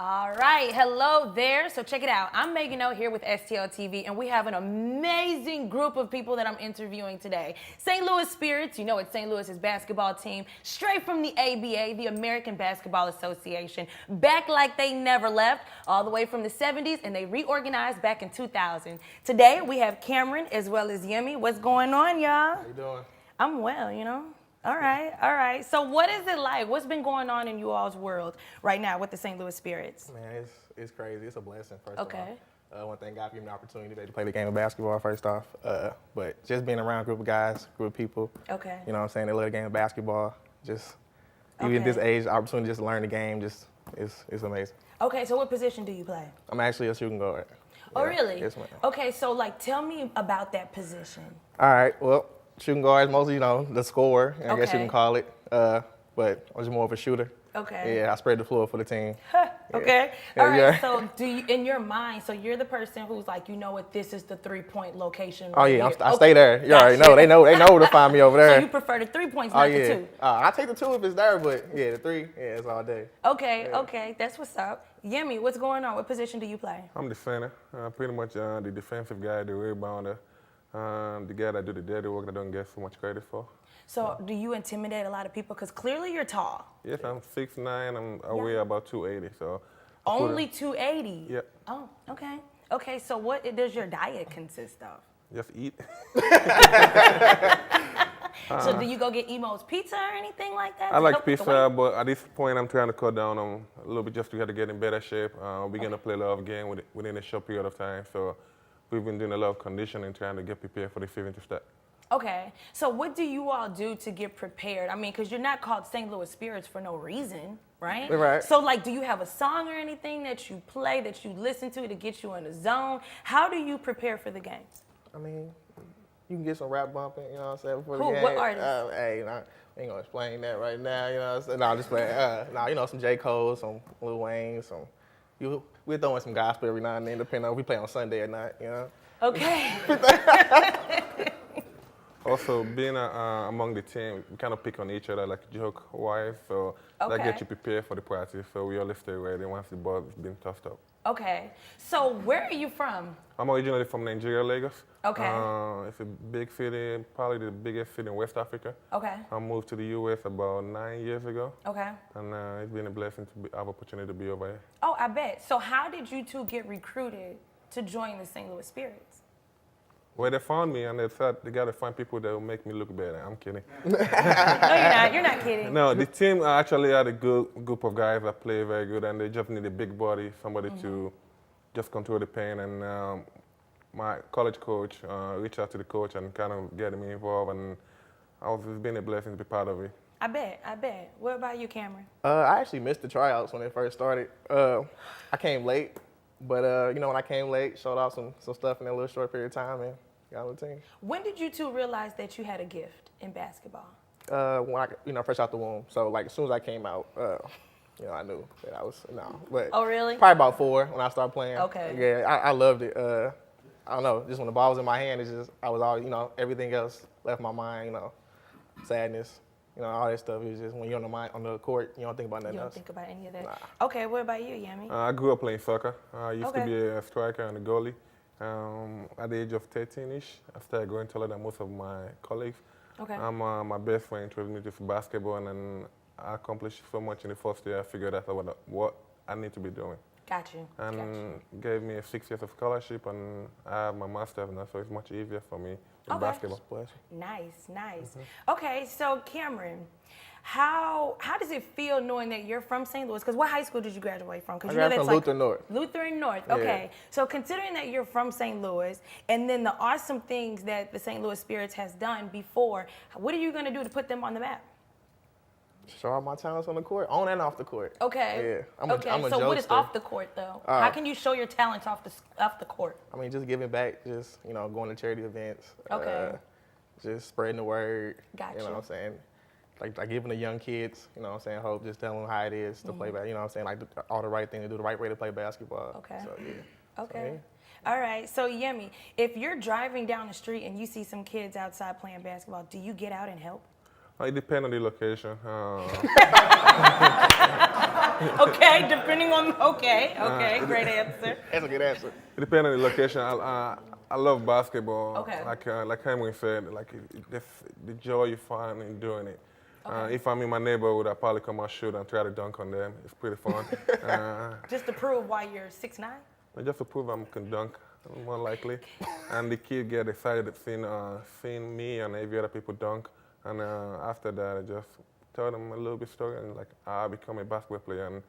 All right, hello there. So check it out. I'm Megan O here with STL TV, and we have an amazing group of people that I'm interviewing today. St. Louis Spirits, you know it's St. Louis's basketball team, straight from the ABA, the American Basketball Association, back like they never left, all the way from the 70s, and they reorganized back in 2000. Today we have Cameron as well as Yemi. What's going on, y'all? How you doing? I'm well, you know. All right. So what is it like? What's been going on in you all's world right now with the St. Louis Spirits? Man, it's crazy. It's a blessing, first Okay. of all. One thing, God gave me the opportunity to play the game of basketball, first off. But just being around a group of guys, group of people, Okay. you know what I'm saying, they love the game of basketball. Just, even at Okay. this age, the opportunity just to learn the game just is amazing. Okay, so what position do you play? I'm actually a shooting guard. Oh, Yeah. really? Yes, ma'am. Okay, so like tell me about that position. All right, well, shooting guard is mostly, you know, the scorer, I guess you Okay. can call it. But I'm just more of a shooter. Okay. Yeah, I spread the floor for the team. Okay. Yeah, All right. yeah. So do you, in your mind, so you're the person who's like, you know what, this is the 3-point location. Oh, right yeah, here. I stay there. You already Gotcha. know. They know where to find me over there. So you prefer the 3 points, Oh, not yeah. the 2. I take the 2 if it's there, but yeah, the 3, yeah, it's all day. Okay. That's what's up. Yemi, what's going on? What position do you play? I'm the center. Pretty much the defensive guy, the rebounder, the guy that do the dirty work that don't get so much credit for. So do you intimidate a lot of people? Because clearly you're tall. Yes, I'm 6'9". I weigh about 280. So Only 280? Yep. Oh, okay. Okay, so what does your diet consist of? just eat. So do you go get Emo's Pizza or anything like that? I to like help with the pizza, weight? but at this point I'm trying to cut down on a little bit just to get in better shape. We're gonna play a lot of games within a short period of time. So we've been doing a lot of conditioning, trying to get prepared for the season to start. Okay, so what do you all do to get prepared? I mean, because you're not called St. Louis Spirits for no reason, right? Right. So, like, do you have a song or anything that you play, that you listen to get you in the zone? How do you prepare for the games? I mean, you can get some rap bumping, you know what I'm saying, before Who? the game. What artist? Hey, I ain't gonna explain that right now, you know what I'm saying? No, I'm just playing. You know, some J. Cole, some Lil Wayne, we're throwing some gospel every now and then, depending on if we play on Sunday or not, you know? Okay. Also, being among the team, we kind of pick on each other, like joke-wise, so that Okay. gets you prepared for the practice. So we always stay ready once the ball is being tossed up. Okay, so where are you from? I'm originally from Nigeria, Lagos. Okay. It's a big city, probably the biggest city in West Africa. Okay, I moved to the U.S. about 9 years ago, okay. and it's been a blessing to have opportunity to be over here. Oh, I bet. So how did you two get recruited to join the St. Louis Spirits? Well, they found me, and they thought they got to find people that will make me look better. I'm kidding. No, you're not. You're not kidding. No, the team actually had a good group of guys that play very good, and they just need a big body, somebody to just control the pain. And my college coach reached out to the coach and kind of getting me involved, and it's been a blessing to be part of it. I bet. What about you, Cameron? I actually missed the tryouts when they first started. I came late, but you know, when I came late, showed off some stuff in a little short period of time and got on the team. When did you two realize that you had a gift in basketball? When fresh out the womb. So like as soon as I came out, I knew that I was But Oh, really? probably about 4 when I started playing. Okay. Yeah, I loved it. I don't know, just when the ball was in my hand, I was all, everything else left my mind, sadness, all that stuff. It's just when you're on the court, you don't think about nothing You don't else. think about any of that? Nah. Okay, what about you, Yami? I grew up playing soccer. I used to Okay. be a striker and a goalie. At the age of 13-ish, I started going taller than most of my colleagues. Okay. My best friend introduced me to basketball, and then I accomplished so much in the first year. I figured out what I need to be doing, Got you. and gave me 6 years of scholarship, and I have my master's now, so it's much easier for me in Okay. basketball. Nice. Okay, so Cameron, how does it feel knowing that you're from St. Louis? Because what high school did you graduate from? Because I graduated from Lutheran North. Lutheran North. Yeah. Okay, so considering that you're from St. Louis, and then the awesome things that the St. Louis Spirits has done before, what are you going to do to put them on the map? Show off my talents on the court, on and off the court. Okay. Yeah, I'm a so what is jokester. off the court though? How can you show your talents off the court? I mean, just giving back, just, going to charity events. Okay. Just spreading the word. Gotcha. You know what I'm saying? Like giving the young kids, hope, just telling them how it is to play basketball. Like all the right thing to do, the right way to play basketball. Okay. So, yeah. Okay. All right. So, Yemi, if you're driving down the street and you see some kids outside playing basketball, do you get out and help? It depends on the location. Okay, depending on, okay, great answer. That's a good answer. It depends on the location. I love basketball. Okay. Like Henry said, like the joy you find in doing it. Okay. If I'm in my neighborhood, I probably come out shoot and try to dunk on them. It's pretty fun. Just to prove why you're 6'9"? Just to prove I can dunk, more likely. And the kid get excited seeing me and every other people dunk. And after that, I just tell them a little bit story and like I'll become a basketball player, and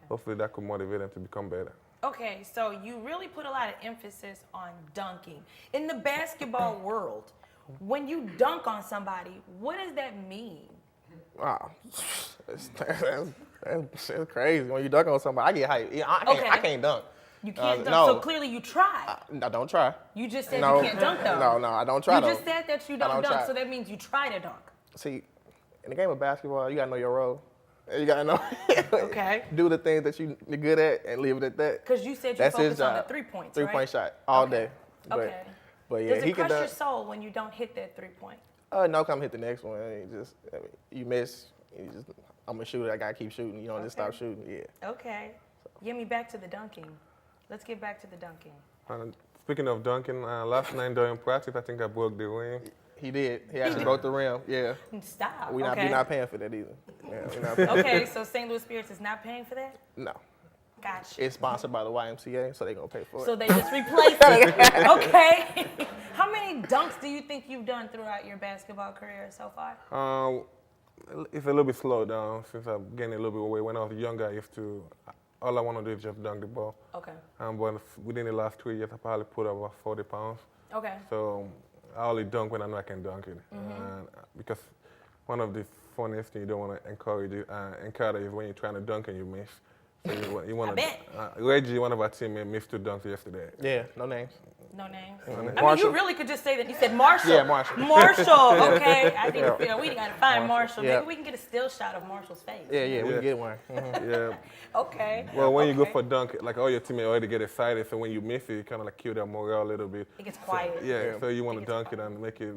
hopefully that could motivate them to become better. Okay, so you really put a lot of emphasis on dunking. In the basketball world, when you dunk on somebody, what does that mean? Wow, that's crazy. When you dunk on somebody, I get hyped. I can't dunk. You can't dunk, no. so clearly you tried. I don't try. You just said No. you can't dunk though. No, I don't try. You though. just said that you I don't dunk, try. so that means you try to dunk. See, in the game of basketball, you gotta know your role. You gotta know. Okay. Do the things that you're good at and leave it at that. Because you said you That's his focus on the job. 3 points, Three-point right? shot all Okay. day. Okay. But yeah, Does he it can crush your dunk. soul when you don't hit that 3-point? No, come hit the next one. You miss. I'm a shooter. I gotta keep shooting. You don't just stop shooting. Yeah. Okay. Get me back to the dunking. Let's get back to the dunking. Speaking of dunking, last night during practice, I think I broke the rim. He did. He actually broke the rim. Yeah. Stop. We okay. not paying for that either. Yeah, we not paying. Okay, so St. Louis Spirits is not paying for that? No. Gotcha. It's sponsored by the YMCA, so they're gonna pay for it. So they just replace it. Okay. How many dunks do you think you've done throughout your basketball career so far? It's a little bit slowed down since I'm getting a little bit away. When I was younger, I used to, all I want to do is just dunk the ball. Okay. But within the last 3 years, I probably put up about 40 pounds. Okay. So I only dunk when I know I can dunk it. Because one of the funniest things you don't want to encourage is when you're trying to dunk and you miss. So you want to. Reggie, one of our teammates, missed 2 dunks yesterday. Yeah, no names. No names. Mm-hmm. I mean, Marshall. you really could just say that. You said Marshall. Yeah, Marshall. Marshall. Okay. I think we got to find Marshall. Yeah. Maybe we can get a still shot of Marshall's face. Yeah, we can get one. Mhm. Yeah. Okay. Well, when you go for dunk, like all your teammates already get excited, so when you miss it, you kind of like kill their morale a little bit. It gets quiet. So you want to dunk it and make it.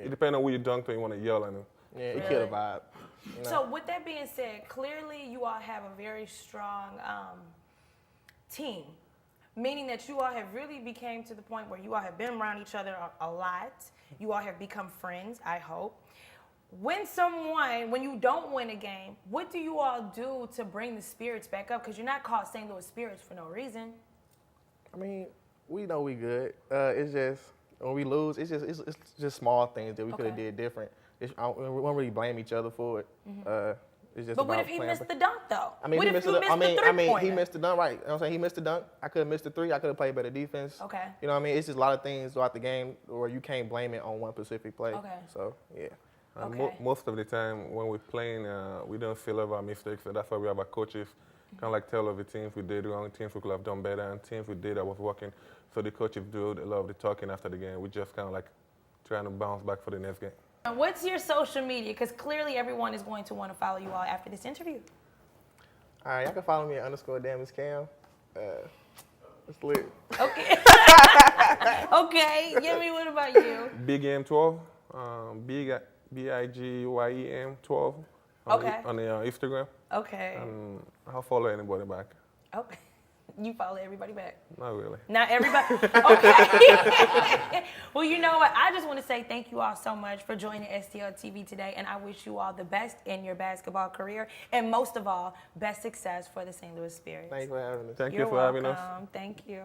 It depends on who you dunk, and you want to yell at them. Yeah, it kill the vibe. You know? So with that being said, clearly you all have a very strong team, meaning that you all have really became to the point where you all have been around each other a lot. You all have become friends, I hope. When you don't win a game, what do you all do to bring the spirits back up? Because you're not called St. Louis Spirits for no reason. I mean, we know we good. It's just when we lose, it's just small things that we could have did different. We don't really blame each other for it. It's just But what about if he playing. missed the dunk though? I mean, what he if missed you the, missed I mean, the I mean, he three-pointer? missed the dunk, right? You know what I'm saying? He missed the dunk. I could have missed the 3. I could have played better defense. Okay. You know what I mean? It's just a lot of things throughout the game where you can't blame it on one specific play. Okay. So, yeah. Okay. Most of the time when we're playing, we don't feel of our mistakes, so that's why we have our coaches kind of like tell of the teams we did wrong, teams we could have done better, and teams we did that was working. So the coaches do a lot of the talking after the game. We just kind of like trying to bounce back for the next game. And what's your social media? Because clearly everyone is going to want to follow you all after this interview. All right, y'all can follow me at _DamageCam. It's lit. Okay. Okay. Give what about you? Big M12, BIGYEM 12 on the Instagram. Okay. I'll follow anybody back. Okay. You follow everybody back? Not really. Not everybody? Okay. Well, you know what? I just want to say thank you all so much for joining STL TV today, and I wish you all the best in your basketball career, and most of all, best success for the St. Louis Spirits. Thanks for having us. Thank you You're for having us. welcome. Thank you.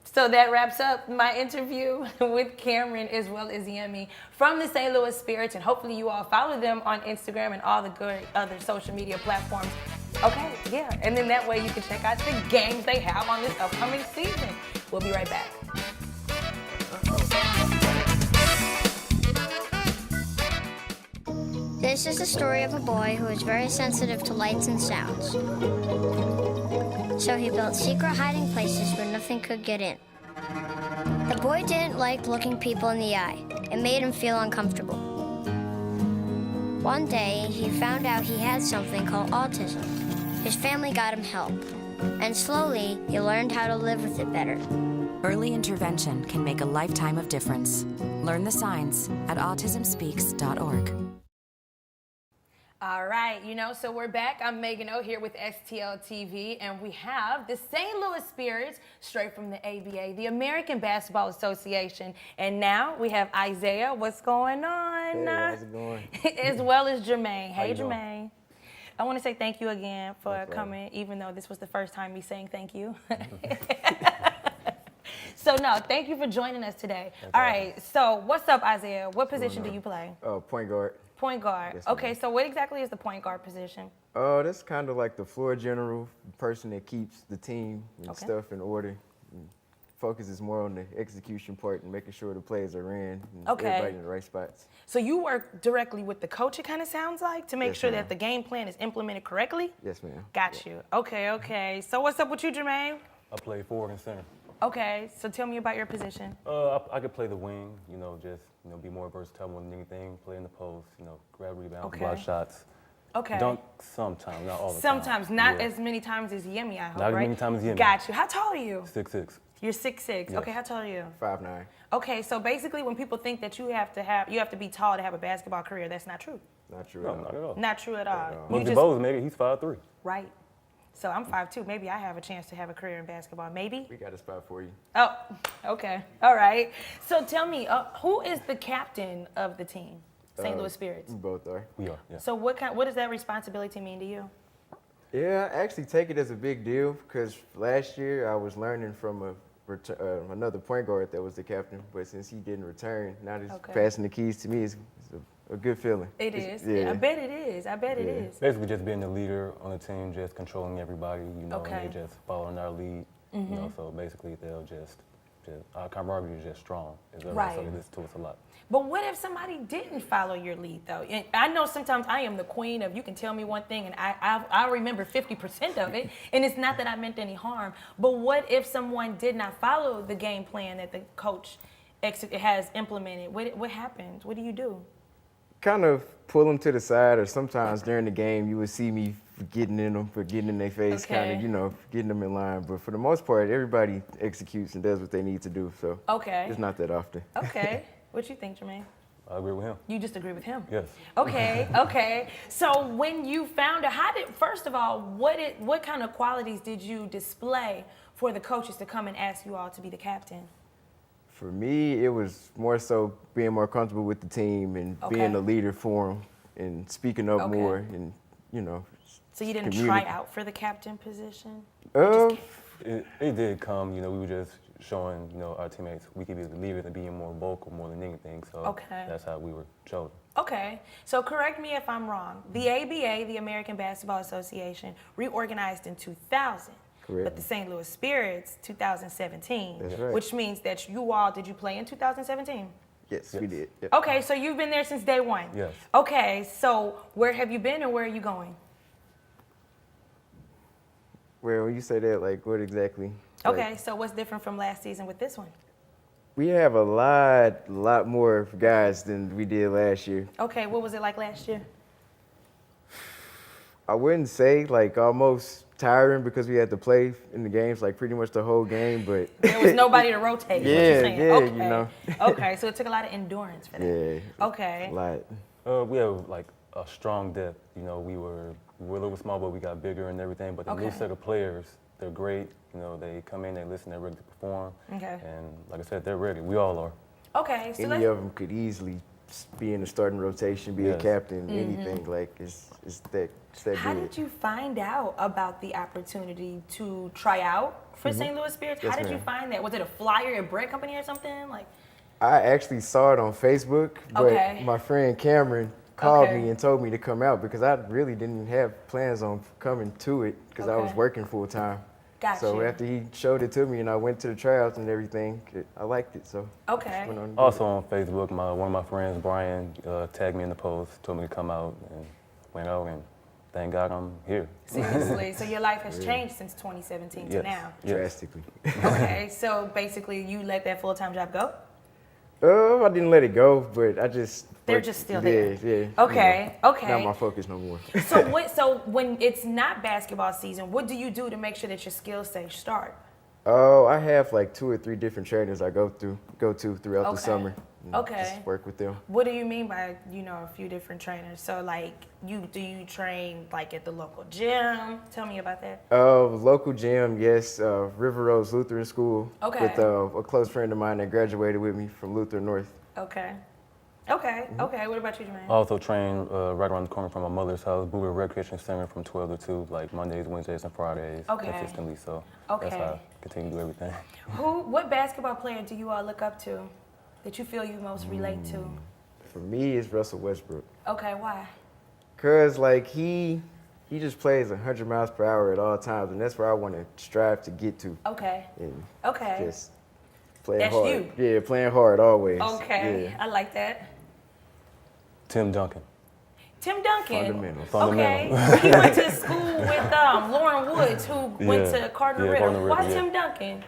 So that wraps up my interview with Cameron as well as Yemi from the St. Louis Spirits, and hopefully you all follow them on Instagram and all the good other social media platforms. Okay, yeah, and then that way you can check out the games they have on this upcoming season. We'll be right back. This is the story of a boy who is very sensitive to lights and sounds. So he built secret hiding places where nothing could get in. The boy didn't like looking people in the eye. It made him feel uncomfortable. One day, he found out he had something called autism. His family got him help, and slowly, he learned how to live with it better. Early intervention can make a lifetime of difference. Learn the signs at autismspeaks.org. All right, so we're back. I'm Megan O here with STL TV, and we have the St. Louis Spirits, straight from the ABA, the American Basketball Association. And now we have Isaiah. What's going on? Hey, how's it going? As well as Jermaine. Hey, you doing? Jermaine. I want to say thank you again for coming, even though this was the first time me saying thank you. So, no, thank you for joining us today. All right, so what's up, Isaiah? What position do you play? Point guard. Point guard. Yes, ma'am. Okay, so what exactly is the point guard position? That's kind of like the floor general, person that keeps the team and Okay. stuff in order. And focuses more on the execution part and making sure the plays are in and Okay. everybody in the right spots. So you work directly with the coach, it kind of sounds like, to make Yes, sure ma'am. that the game plan is implemented correctly? Yes, ma'am. Got you. Okay. So what's up with you, Jermaine? I play forward and center. Okay, so tell me about your position. I could play the wing, be more versatile more than anything, play in the post, grab rebounds, Okay. block shots, Okay. dunk sometimes, not all the time. Sometimes, not Yeah. as many times as Yemi, I hope, Not as right? many times as Yemi. Got you. How tall are you? 6'6". You're 6'6". Yes. Okay, how tall are you? 5'9". Okay, so basically when people think that you have to be tall to have a basketball career, that's not true. Not true. No, at all. not at all. Not true at all. You Muggsy just- Bogues, maybe he's 5'3". Right. So I'm 5'2". Maybe I have a chance to have a career in basketball. Maybe? We got a spot for you. Oh, okay. All right. So tell me, who is the captain of the team, St. Louis Spirits? We both are. We are, yeah. So what does that responsibility mean to you? Yeah, I actually take it as a big deal because last year I was learning from another point guard that was the captain, but since he didn't return, now he's Okay. passing the keys to me. It's a good feeling. It It's- is. Yeah. I bet it is. I bet it Yeah. is. Basically just being the leader on the team, just controlling everybody, Okay. and they just following our lead, so basically they'll just our camaraderie is just strong. Right. So they listen to us a lot. But what if somebody didn't follow your lead, though? And I know sometimes I am the queen of you can tell me one thing and I remember 50% of it, and it's not that I meant any harm. But what if someone did not follow the game plan that the coach has implemented? What happens? What do you do? Kind of pull them to the side, or sometimes during the game you would see me getting in them, for getting in their face, Okay. kind of, getting them in line. But for the most part, everybody executes and does what they need to do. So Okay. it's not that often. Okay. What you think, Jermaine? I agree with him. You just agree with him? Yes. Okay. So when you found out, first of all, what kind of qualities did you display for the coaches to come and ask you all to be the captain? For me, it was more so being more comfortable with the team and being Okay. a leader for them and speaking up Okay. more and, So you didn't try communicate. out for the captain position? It did come, we were just showing, our teammates we could be the leader and being more vocal more than anything. So Okay. that's how we were chosen. Okay, so correct me if I'm wrong. The ABA, the American Basketball Association, reorganized in 2000. Correct. But the St. Louis Spirits, 2017. That's right. Which means that did you play in 2017? Yes, we did. Yep. Okay, so you've been there since day one? Yes. Okay, so where have you been and where are you going? Well, when you say that, like, what exactly? Like, Okay, so what's different from last season with this one? we have a lot more guys than we did last year. Okay, what was it like last year? I wouldn't say like almost tiring because we had to play in the games like pretty much the whole game, but There was nobody to rotate. is what you're Yeah, saying. yeah, Okay. you Okay, so it took a lot of endurance for that. yeah, Okay. a lot. We have like a strong depth. We were a little small, but we got bigger and everything. But the new Okay. set of players, they're great. They come in, they listen, they're ready to perform. Okay. And like I said, they're ready. We all are. Okay, so Any of them could easily be in the starting rotation, be a Yes. captain, anything. Like it's that how good. did you find out about the opportunity to try out for St. Louis Spirits? Yes, How did you ma'am. find that? Was it a flyer at bread company or something? Like, I actually saw it on Facebook, but Okay. my friend Cameron called Okay. me and told me to come out because I really didn't have plans on coming to it because I was Okay. working full time. Got So you. after he showed it to me and I went to the tryouts and everything, I liked it. So Okay. went on and did Also on Facebook, one of my friends, Brian, tagged me in the post, told me to come out, and went out, and thank God I'm here. Seriously, so your life has changed since 2017 to Yes. now. it Yes. drastically. Okay, so basically you let that full-time job go? I didn't let it go, but I just They're worked- just still yeah, there. Yeah. Okay, okay. Not my focus no more. So when it's not basketball season, what do you do to make sure that your skills stay sharp? Oh, I have like 2 or 3 different trainers I go to throughout the Okay. summer. and Okay. just work with them. What do you mean by, a few different trainers? So like, do you train like at the local gym? Tell me about that. Local gym, yes. River Rose Lutheran School. Okay. With a close friend of mine that graduated with me from Lutheran North. Okay. Okay. Okay. What about you, Jermaine? I also train right around the corner from my mother's house, Boober Recreation Center, from 12 to 2, like Mondays, Wednesdays, and Fridays, Okay. consistently. So Okay. that's how I continue to do everything. What basketball player do you all look up to that you feel you most relate to? For me, it's Russell Westbrook. Okay, why? Cause like he just plays 100 miles per hour at all times, and that's where I want to strive to get to. Okay. And Okay. just playing That's hard. you. Yeah, playing hard always. Okay. Yeah. I like that. Tim Duncan. Tim Duncan. Fundamentals. Okay. Fundamental. He went to school with Lauren Woods, who went Yeah. to Cardinal Yeah, Riddle. Cardinal Why Riddle, yeah. Tim Duncan?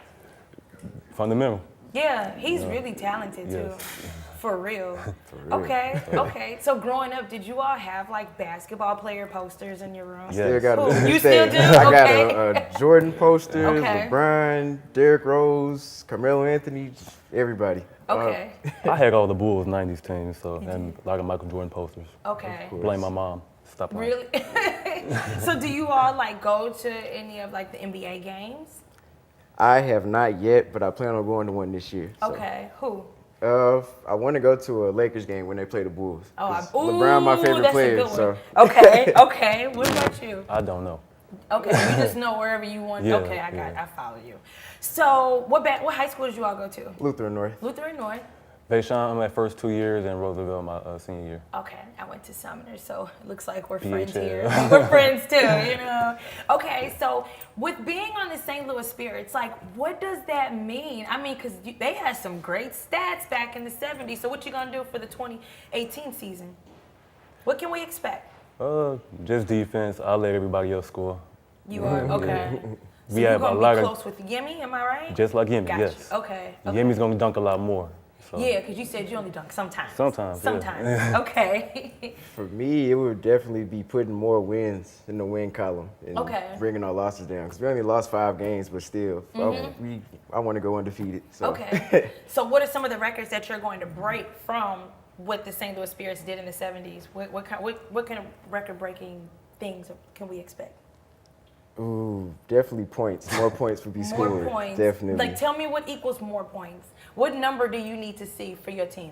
Fundamental. Yeah, he's really talented too. Yes. For real. real. Okay, okay. So growing up, did you all have like basketball player posters in your room? Yeah. Still got Cool. to You this still day. do? I got Okay. a Jordan posters, Okay. LeBron, Derrick Rose, Carmelo Anthony, everybody. Okay. I had all the Bulls 90s teams, so and a lot of Michael Jordan posters. Okay. Blame my mom. Stop lying. Really? So do you all like go to any of like the NBA games? I have not yet, but I plan on going to one this year. So. Okay. Who? I want to go to a Lakers game when they play the Bulls. Oh, 'Cause ooh, LeBron, my favorite that's player. a good one. So Okay. Okay. What about you? I don't know. Okay. You just know wherever you want. Yeah, Okay. yeah. I follow you. So what high school did you all go to? Lutheran North. Lutheran North. Bayshon, my first 2 years, and Roosevelt, my senior year. Okay, I went to Sumner, so it looks like we're BHL. friends here. We're friends too. Okay, so with being on the St. Louis Spirits, like, what does that mean? I mean, because they had some great stats back in the 70s, so what you gonna do for the 2018 season? What can we expect? Just defense. I'll let everybody else score. You are, okay. So We you're have a gonna lot be of, close with Yemi, am I right? just like Yemi, Got yes. you. Okay. Yemi's gonna dunk a lot more. So. Yeah, because you said you only dunk sometimes. Sometimes, yeah. Sometimes. Okay. For me, it would definitely be putting more wins in the win column and Okay. bringing our losses down. Because we only lost 5 games, but still, I want to go undefeated. So. Okay. So what are some of the records that you're going to break from what the St. Louis Spirits did in the 70s? What kind of record-breaking things can we expect? Ooh, definitely points. More points would be scored. More points. Definitely. Like, tell me what equals more points. What number do you need to see for your team?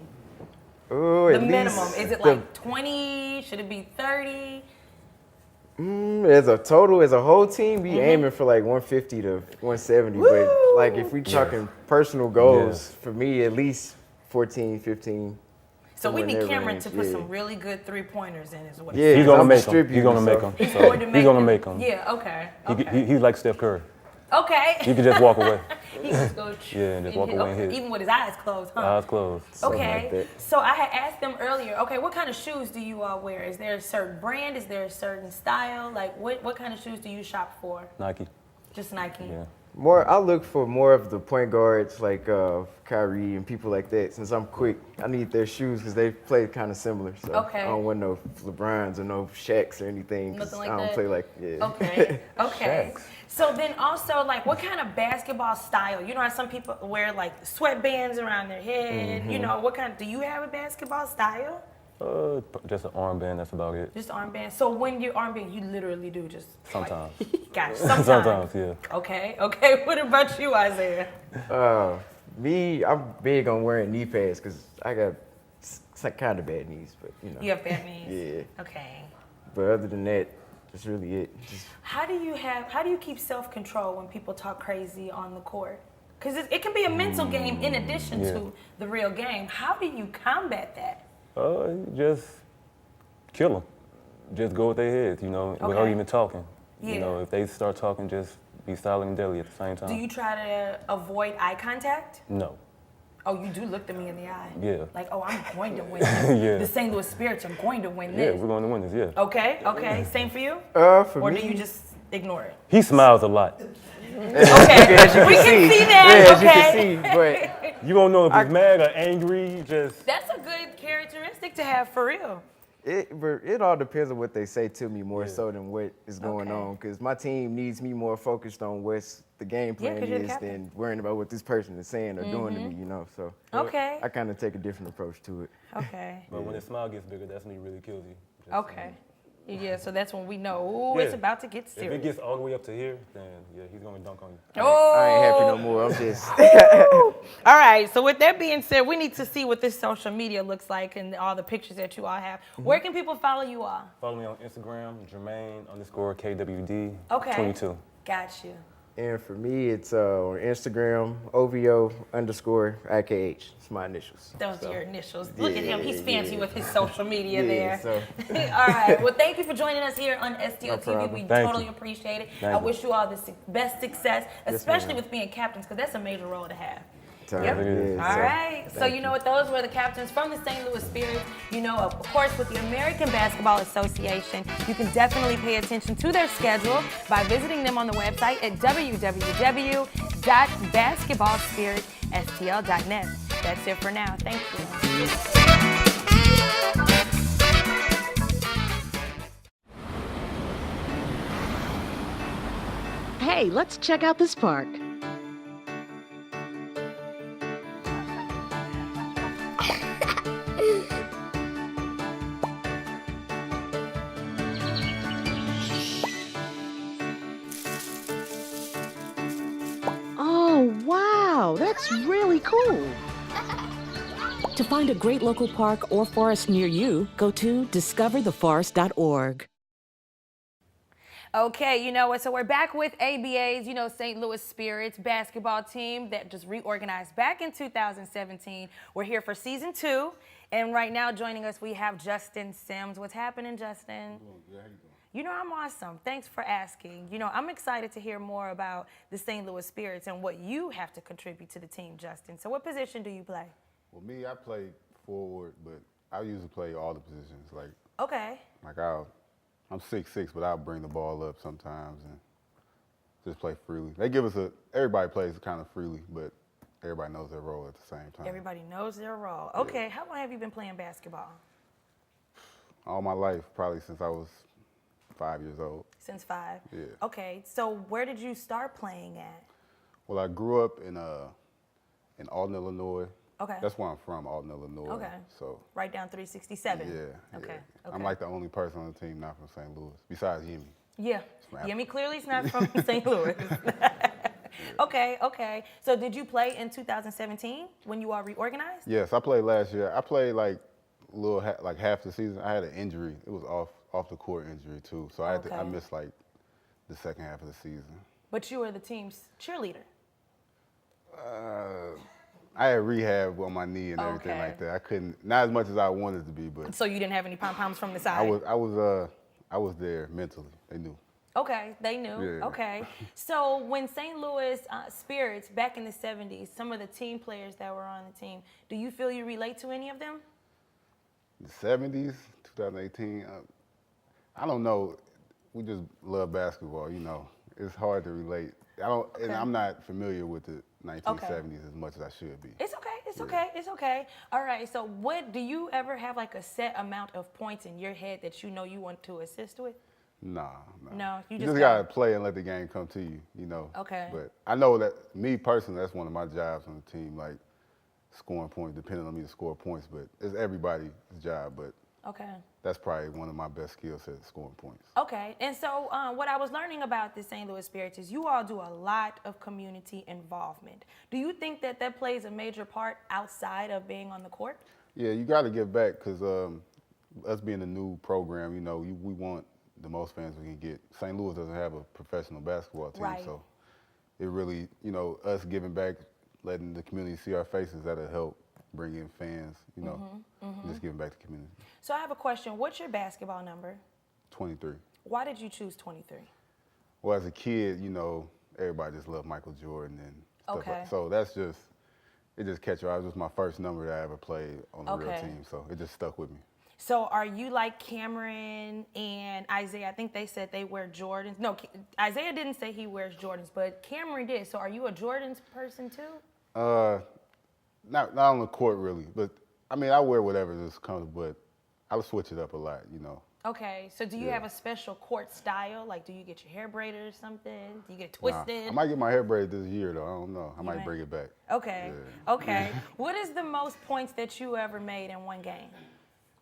Ooh, The at minimum. least Is it the- like 20? Should it be 30? As a total, as a whole team, we aiming for like 150 to 170. Woo! But like if we talking personal goals, Yes. for me at least 14, 15. So we somewhere in need that Cameron range, to put yeah. some really good three-pointers in is what Yeah, it He's says. gonna I'm make them. He's distributing, gonna make so- them. He's going to make He's gonna them. make them. Yeah, okay. He's like Steph Curry. Okay. He can just walk away. He just go Yeah, and just walk away and hit. Even with his eyes closed, huh? Eyes closed. Something Okay, like that. so I had asked them earlier, okay, what kind of shoes do you all wear? Is there a certain brand? Is there a certain style? Like, what kind of shoes do you shop for? Nike. Just Nike? Yeah. I look for more of the point guards like Kyrie and people like that. Since I'm quick, I need their shoes because they play kind of similar. So Okay. I don't want no LeBrons or no Shaqs or anything. 'Cause Nothing like I don't that? play like, yeah. Okay, okay. So then also, like, what kind of basketball style? You know how some people wear, like, sweatbands around their head? You know, do you have a basketball style? Just an armband. That's about it. Just armband. So when you armband, you literally do just. Sometimes. Gotcha. Sometimes. Sometimes, yeah. Okay, okay. What about you, Isaiah? Me, I'm big on wearing knee pads because I got kind of bad knees, but you know. You have bad knees? Yeah. Okay. But other than that, that's really it. Just How do you keep self-control when people talk crazy on the court? Because it can be a mental game in addition Yeah. to the real game. How do you combat that? Just kill them. Just go with their heads, you know, without Okay. even talking. Yeah. You know, if they start talking, just be silent and deadly at the same time. Do you try to avoid eye contact? No. Oh, you do look at me in the eye. Yeah. Like, oh, I'm going to win this. Yeah. The St. Louis Spirits are going to win Yeah, this. we're going to win this, yeah. Okay, okay. Same for you? for Or me, do you just ignore it? He smiles a lot. Okay, as you we can can see, see that, yeah, as okay? you can see, but You don't know if he's mad or angry, just... That's a good characteristic to have for real. It all depends on what they say to me more so than what is going Okay. on. Because my team needs me more focused on what's the game Yeah, plan 'cause you're the is captain. than worrying about what this person is saying or doing to me, So Okay. I kind of take a different approach to it. Okay. But when the smile gets bigger, that's when he really kills you. Just, Okay. Yeah, so that's when we know, ooh, it's Yeah. about to get If serious. it gets all the way up to here, then yeah, he's gonna dunk on you. Oh. I ain't happy no more. I'm just. All right, so with that being said, we need to see what this social media looks like and all the pictures that you all have. Where can people follow you all? Follow me on Instagram, Jermaine_KWD Okay. 22. Got you. And for me, it's on Instagram, OVO_IKH. It's my initials. Those are your initials. Look at him. He's Yeah, fancy yeah. with his social media Yeah, there. so- All right. Well, thank you for joining us here on STO TV. problem. We Thank totally you. appreciate it. Thank I you. wish you all the best success, especially ma'am. with being captains, because that's a major role to have. Time Yep. it is, All so right. So you know what? Those were the captains from the St. Louis Spirits. You know, of course, with the American Basketball Association, you can definitely pay attention to their schedule by visiting them on the website at www.basketballspiritstl.net. That's it for now. Thank you. Hey, let's check out this park. Oh, wow, that's really cool. To find a great local park or forest near you, go to discovertheforest.org. Okay, you know what? So we're back with ABA's, St. Louis Spirits basketball team that just reorganized back in 2017. We're here for season 2. And right now joining us, we have Justin Sims. What's happening, Justin? Good, how you doing? I'm awesome. Thanks for asking. I'm excited to hear more about the St. Louis Spirits and what you have to contribute to the team, Justin. So what position do you play? Well, me, I play forward, but I usually play all the positions. Okay. I'm 6'6", but I'll bring the ball up sometimes and just play freely. They give us everybody plays kind of freely, but everybody knows their role at the same time. Everybody knows their role. Okay, how long have you been playing basketball? All my life, probably since I was 5 years old. Since 5? Yeah. Okay, so where did you start playing at? Well, I grew up in Alton, Illinois. Okay. That's where I'm from, Alton, Illinois. Okay. So. right down 367? Yeah. Okay. Yeah. I'm like the only person on the team not from St. Louis, besides Yemi. Yeah. From Yemi clearly is not from St. Louis. Okay. So did you play in 2017 when you all reorganized? Yes, I played last year. I played like half the season. I had an injury. It was off the court injury too. So I missed like the second half of the season. But you were the team's cheerleader. I had rehab on my knee and everything like that. I couldn't, not as much as I wanted to be, but So you didn't have any pom-poms from the side? I was there mentally. They knew. Okay, they knew. Yeah. Okay. So when St. Louis Spirits, back in the 70s, some of the team players that were on the team, do you feel you relate to any of them? The 70s, 2018, I don't know. We just love basketball, It's hard to relate. And I'm not familiar with the 1970s as much as I should be. It's okay. All right, so do you ever have like a set amount of points in your head that you want to assist with? Nah. No, you just just gotta play and let the game come to you, Okay. But I know that me personally, that's one of my jobs on the team, like scoring points, depending on me to score points. But it's everybody's job. But Okay. that's probably one of my best skill sets, scoring points. Okay, and so what I was learning about the St. Louis Spirits is you all do a lot of community involvement. Do you think that plays a major part outside of being on the court? Yeah, you got to give back because us being a new program, we want the most fans we can get. St. Louis doesn't have a professional basketball team, Right. so it really, us giving back, letting the community see our faces, that'll help bring in fans, just giving back to the community. So I have a question. What's your basketball number? 23. Why did you choose 23? Well, as a kid, everybody just loved Michael Jordan and stuff Okay. like that. So it just catch your eye. It was just my first number that I ever played on a real Okay. team, so it just stuck with me. So are you like Cameron and Isaiah? I think they said they wear Jordans. No, Isaiah didn't say he wears Jordans, but Cameron did. So are you a Jordans person too? Not on the court really, but I mean I wear whatever is comfortable. But I'll switch it up a lot, you know. Okay, so do you Yeah. have a special court style? Like, do you get your hair braided or something? Do you get Nah, twisted? I might get my hair braided this year though. I don't know. I might might? bring it back. Okay, Yeah. okay. What is the most points that you ever made in one game?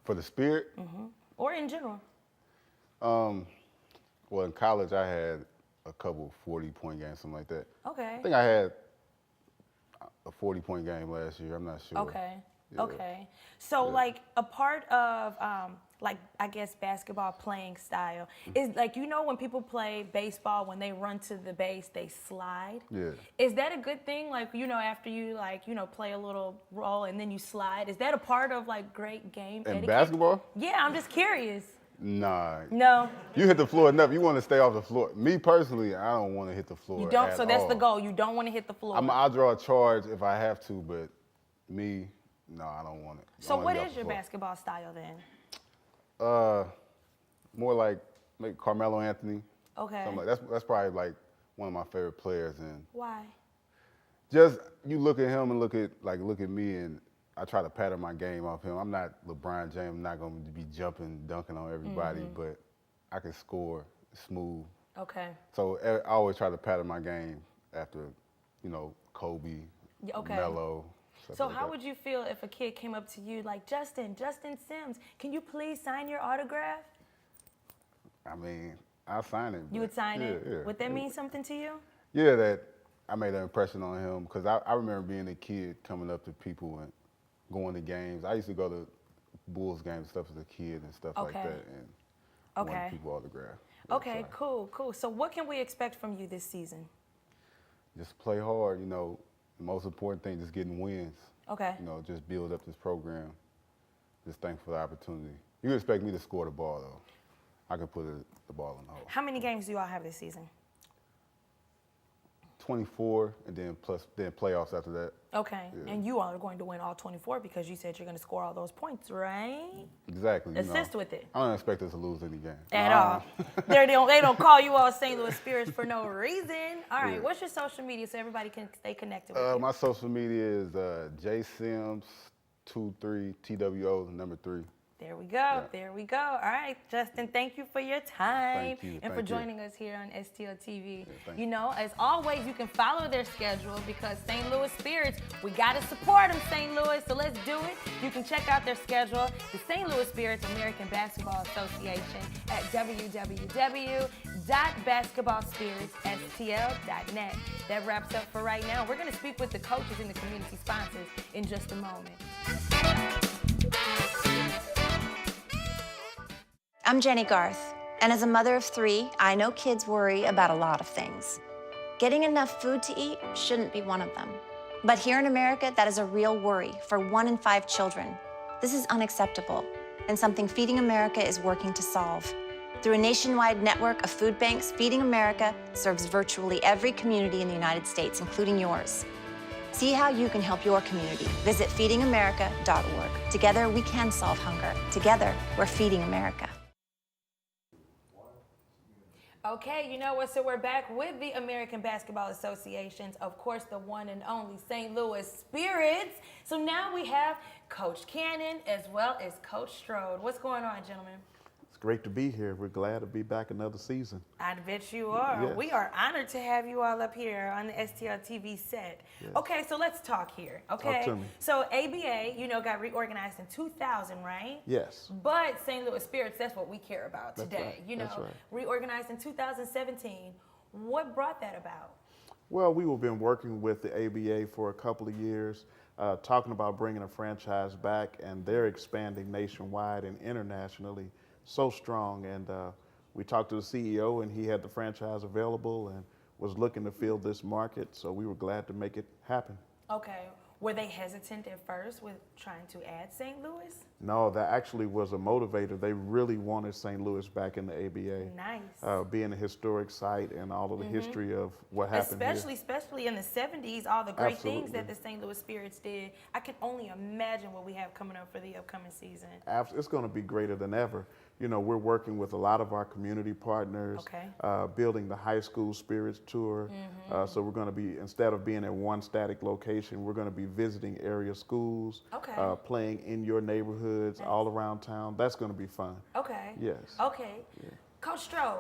For the Spirit, Or in general? well, in college I had a couple 40-point games, something like that. Okay. I think I had a 40-point game last year. I'm not sure. Okay. Yeah. Okay. So, like, a part of, like, I guess basketball playing style is, like, you know, when people play baseball, when they run to the base, they slide. Yeah. Is that a good thing? Like, you know, after you, like, you know, play a little role and then you slide, is that a part of, like, great game In etiquette? basketball? Yeah, I'm just curious. Nah. No, You hit the floor enough. You want to stay off the floor. Me personally, I don't want to hit the floor. you don't. at So that's the all. goal. You don't want to hit the floor. I'll draw a charge if I have to, but me, no, I don't want it. So what is your basketball style then? More like maybe Carmelo Anthony. Okay. Something like, that's probably like one of my favorite players, and Why? just you look at him and look at me, and I try to pattern my game off him. I'm not LeBron James. I'm not going to be jumping, dunking on everybody, but I can score smooth. Okay. So I always try to pattern my game after, you know, Kobe, Yeah, okay. Melo. stuff So like how that. would you feel if a kid came up to you like, Justin Sims, can you please sign your autograph? I mean, I'll sign it. You would sign it? Yeah. Would that mean something to you? Yeah, that I made an impression on him because I remember being a kid coming up to people and going to games. I used to go to Bulls games and stuff as a kid and stuff like Okay. that, and Okay. wanted people autograph. Yeah, Okay, so cool. So what can we expect from you this season? just play hard. You know, the most important thing is getting wins. Okay. You know, just build up this program. Just thankful for the opportunity. You expect me to score the ball though. I can put the ball in the hole. How many games do you all have this season? 24, and then playoffs after that. Okay. Yeah. And you all are going to win all 24 because you said you're going to score all those points, right? Exactly. You Assist know, with it. I don't expect us to lose any game. At Nah. all. they don't call you all St. Louis Spirits for no reason. All right, Yeah. what's your social media so everybody can stay connected with you? My social media is jsims23 TWO3. There we go. There we go. All right, Justin, thank you for your time Thank you, and for thank you. joining us here on STL TV. thank You know, as always, you can follow their schedule because St. Louis Spirits, we got to support them, St. Louis, so let's do it. You can check out their schedule, the St. Louis Spirits American Basketball Association at www.basketballspiritstl.net. That wraps up for right now. We're going to speak with the coaches and the community sponsors in just a moment. I'm Jenny Garth, and as a mother of 3, I know kids worry about a lot of things. Getting enough food to eat shouldn't be one of them. But here in America, that is a real worry for 1 in 5 children. This is unacceptable, and something Feeding America is working to solve. Through a nationwide network of food banks, Feeding America serves virtually every community in the United States, including yours. See how you can help your community. Visit feedingamerica.org. Together, we can solve hunger. Together, we're feeding America. Okay, you know what? So we're back with the American Basketball Association's, of course, the one and only St. Louis Spirits. So now we have Coach Cannon as well as Coach Strode. What's going on, gentlemen? It's great to be here. We're glad to be back another season. I bet you are. Yes. We are honored to have you all up here on the STL TV set. Yes. Okay, so let's talk here, okay? Talk to me. So ABA, you know, got reorganized in 2000, right? Yes. But St. Louis Spirits, that's what we care about That's today. right. You know, That's right. reorganized in 2017. What brought that about? Well, we've been working with the ABA for a couple of years, talking about bringing a franchise back, and they're expanding nationwide and internationally so strong. And we talked to the CEO, and he had the franchise available and was looking to fill this market, so we were glad to make it happen. Okay. Were they hesitant at first with trying to add St. Louis? No, that actually was a motivator. They really wanted St. Louis back in the ABA. Nice. Being a historic site and all of the history of what happened Especially in the 70s, all the great things Absolutely. that the St. Louis Spirits did. I can only imagine what we have coming up for the upcoming season. It's going to be greater than ever. you know, we're working with a lot of our community partners, building the high school spirits tour. So we're going to be, instead of being at one static location, we're going to be visiting area schools, playing in your neighborhoods all around town. That's going to be fun. Okay. Yes. Okay. Yeah. Coach Stroh,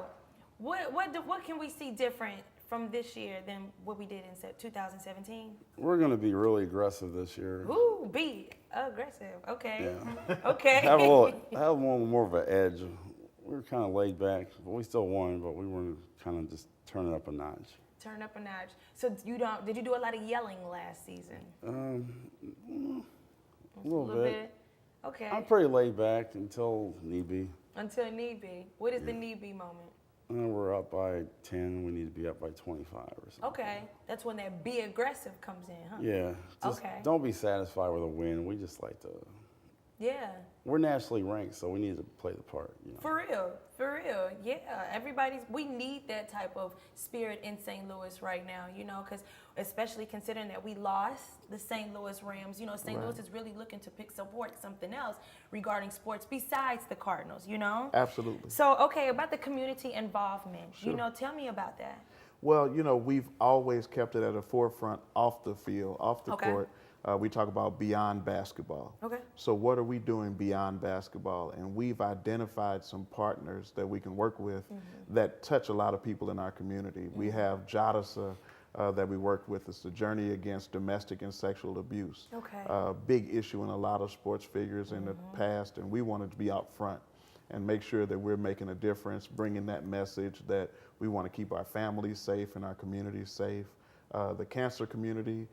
what can we see different from this year than what we did in 2017? We're going to be really aggressive this year. Ooh, be aggressive. Okay. Yeah. Okay. have a little more of an edge. We were kind of laid back, but we still won, but we were kind of just turning up a notch. Turn up a notch. So did you do a lot of yelling last season? A little bit. Okay. I'm pretty laid back until need be. Until need be. What is the need be moment? We're up by 10. We need to be up by 25 or something. Okay. That's when that be aggressive comes in, huh? Yeah. Just don't be satisfied with a win. We just like to. Yeah. We're nationally ranked, so we need to play the part. You know? For real. Yeah. We need that type of spirit in St. Louis right now, you know, because especially considering that we lost the St. Louis Rams, you know, St. Louis is really looking to support something else regarding sports besides the Cardinals, you know? Absolutely. So, okay, about the community involvement, you know, tell me about that. Well, you know, we've always kept it at a forefront off the field, off the court. We talk about beyond basketball. Okay. So what are we doing beyond basketball? And we've identified some partners that we can work with that touch a lot of people in our community. We have JADASA that we work with. It's the Journey Against Domestic and Sexual Abuse. Okay. Big issue in a lot of sports figures in the past, and we wanted to be out front and make sure that we're making a difference, bringing that message that we want to keep our families safe and our communities safe. The cancer community,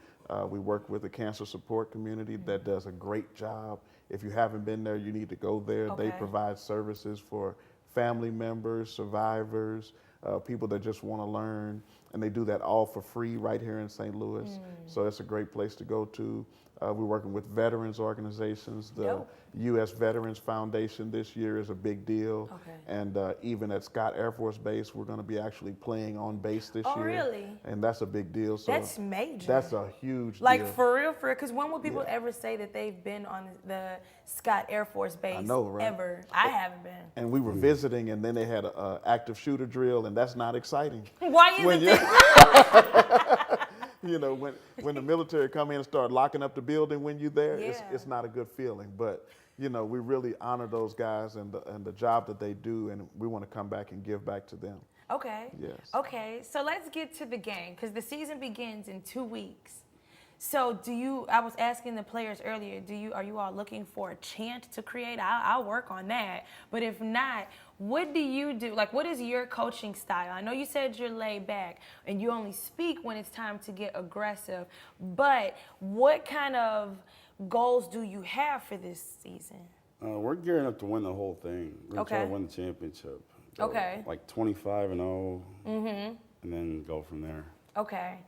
we work with the cancer support community that does a great job. If you haven't been there, you need to go there. They provide services for family members, survivors, people that just want to learn, and they do that all for free right here in St. Louis. So it's a great place to go to. We're working with veterans organizations. The U.S. Veterans Foundation this year is a big deal. And even at Scott Air Force Base, we're going to be actually playing on base this year. Oh, really? And that's a big deal. So that's major. That's a huge deal. Like, for real? Because when will people ever say that they've been on the Scott Air Force Base? I know, right? Ever. I haven't been. And we were visiting, and then they had an active shooter drill, and that's not exciting. Why isn't it? You know, when the military come in and start locking up the building when you're there, it's not a good feeling. But, you know, we really honor those guys and the job that they do, and we want to come back and give back to them. Okay. Yes. Okay, so let's get to the game, because the season begins in 2 weeks. So I was asking the players earlier, are you all looking for a chant to create? I'll work on that. But if not, what do you do? Like, what is your coaching style? I know you said you're laid back and you only speak when it's time to get aggressive, but what kind of goals do you have for this season? We're gearing up to win the whole thing. We're going to try to win the championship. Okay. Like 25-0, and then go from there. Okay.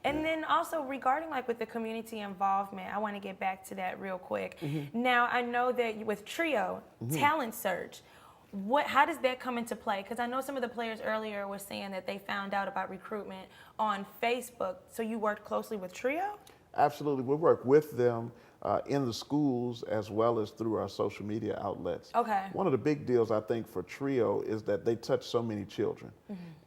And then also regarding like with the community involvement, I want to get back to that real quick. Now, I know that with Trio, talent search, how does that come into play? Because I know some of the players earlier were saying that they found out about recruitment on Facebook. So you worked closely with Trio? Absolutely. We work with them in the schools as well as through our social media outlets. Okay. One of the big deals I think for Trio is that they touch so many children.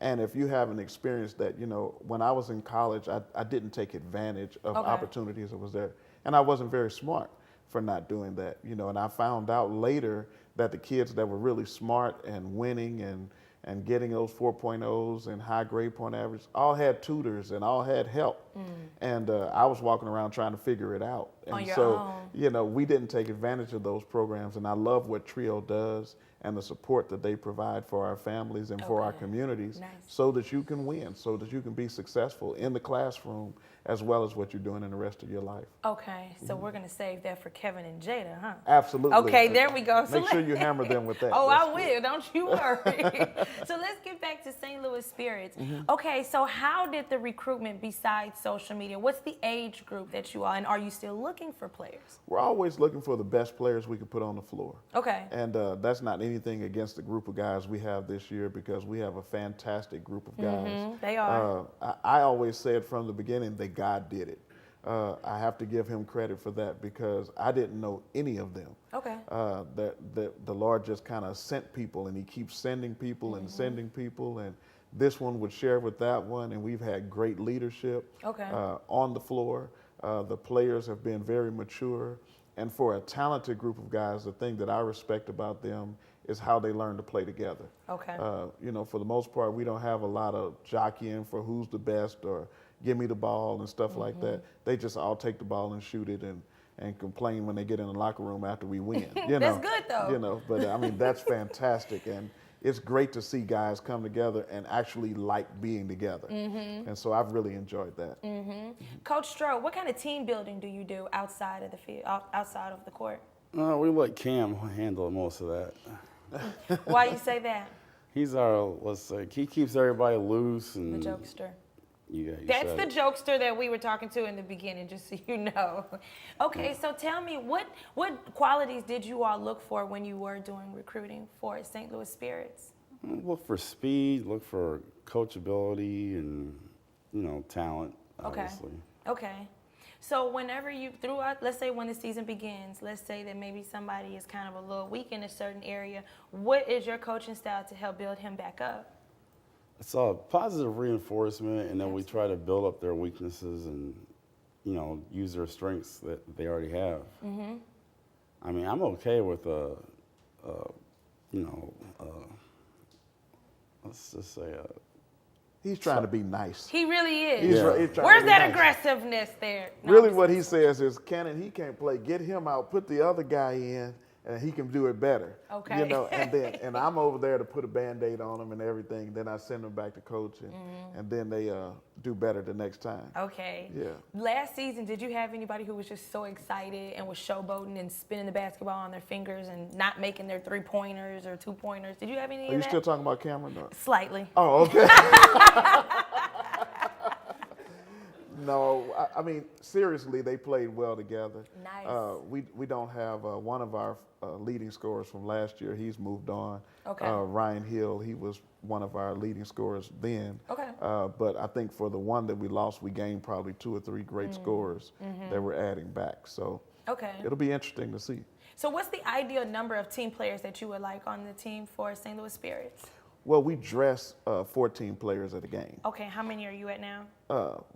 And if you haven't experienced that, you know, when I was in college, I didn't take advantage of opportunities that was there. And I wasn't very smart for not doing that, you know, and I found out later that the kids that were really smart and winning and getting those 4.0s and high grade point average all had tutors and all had help. And I was walking around trying to figure it out. And on your so, own. You know, we didn't take advantage of those programs. And I love what Trio does and the support that they provide for our families and for our communities so that you can win, so that you can be successful in the classroom as well as what you're doing in the rest of your life. Okay, so we're going to save that for Kevin and Jada, huh? Absolutely. Okay, there we go. Make sure you hammer them with that. Oh, I will. Don't you worry. So let's get back to St. Louis Spirits. Okay, so how did the recruitment besides social media? What's the age group that you are, and are you still looking for players? We're always looking for the best players we can put on the floor. Okay. And that's not anything against the group of guys we have this year because we have a fantastic group of guys. They are. I always said from the beginning that God did it. I have to give him credit for that because I didn't know any of them. Okay. The Lord just kind of sent people, and he keeps sending people and sending people, and this one would share with that one, and we've had great leadership on the floor. The players have been very mature, and for a talented group of guys, the thing that I respect about them is how they learn to play together. Okay. You know, for the most part, we don't have a lot of jockeying for who's the best or give me the ball and stuff like that. They just all take the ball and shoot it and complain when they get in the locker room after we win. You That's know, good though. You know, but I mean, that's fantastic. And it's great to see guys come together and actually like being together. And so I've really enjoyed that. Coach Stroh, what kind of team building do you do outside of the field, outside of the court? We let Cam handle most of that. Why you say that? He's our, let's say, he keeps everybody loose. And The jokester. You That's said the it. jokester that we were talking to in the beginning, just so you know. Okay, so tell me, what qualities did you all look for when you were doing recruiting for St. Louis Spirits? Look for speed, look for coachability, and, you know, talent, obviously. Okay. So whenever you, throughout, let's say when the season begins, let's say that maybe somebody is kind of a little weak in a certain area, what is your coaching style to help build him back up? It's a positive reinforcement, and then we try to build up their weaknesses and, you know, use their strengths that they already have. I mean, I'm okay with let's just say He's trying to be nice. He really is. He's trying to Where's be that nice. aggressiveness there? No, Really what he says is, Cannon, he can't play. Get him out, put the other guy in, and he can do it better. Okay. You know, and I'm over there to put a Band-Aid on him and everything. Then I send them back to coach, and then they do better the next time. Okay. Yeah. Last season, did you have anybody who was just so excited and was showboating and spinning the basketball on their fingers and not making their 3-pointers or 2-pointers? Did you have any Are of you that? still talking about Cameron? Or? Slightly. Oh, okay. No, I mean, seriously, they played well together. Nice. We don't have one of our leading scorers from last year. He's moved on. Okay. Ryan Hill, he was one of our leading scorers then. Okay. But I think for the one that we lost, we gained probably 2 or 3 great scorers that we're adding back. So it'll be interesting to see. So what's the ideal number of team players that you would like on the team for St. Louis Spirits? Well, we dress 14 players at a game. Okay, how many are you at now?